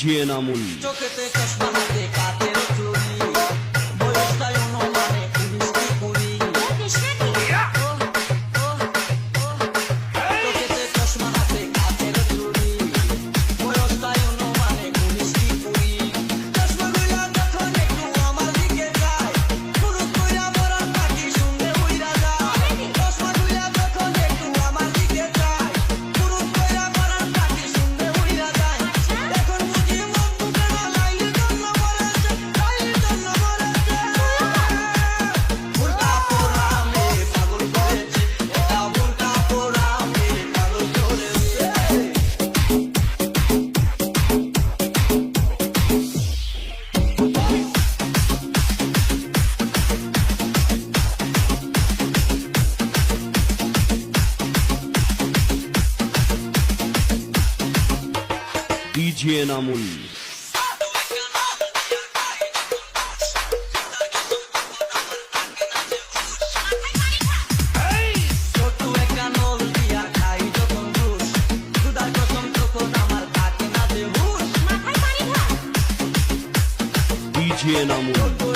DJ নামুন চোখেতে চশমা হাতে কাতের চুড়ি বয়সটাই অনুমানে 19 কুড়ি চোখেতে চশমা হাতে কাতের চুড়ি বয়সটাই অনুমানে 19 কুড়ি চশমাগুলা যখন একটু আমার দিকে যায় পুরুষ কইরা মরার পাখি শুনলে উইরা যায় চশমাগুলা যখন একটু আমার দিকে যায় পুরুষ কইরা মরার পাখি শুনলে উইরা যায় এখন বুঝি মন বুকে না লাইলি জন্য মরেছে উল্টা পোড়া মে পাগল করেছে এটা উল্টা পোড়া মে পাগল করেছে ডিজে নামুন ছোট্ট একটা নল দিয়া খাই যখন ঘুষ ক্ষুধার কসম তখন আমার থাকে না যে হুঁশ ডিজে নামুন ছোট্ট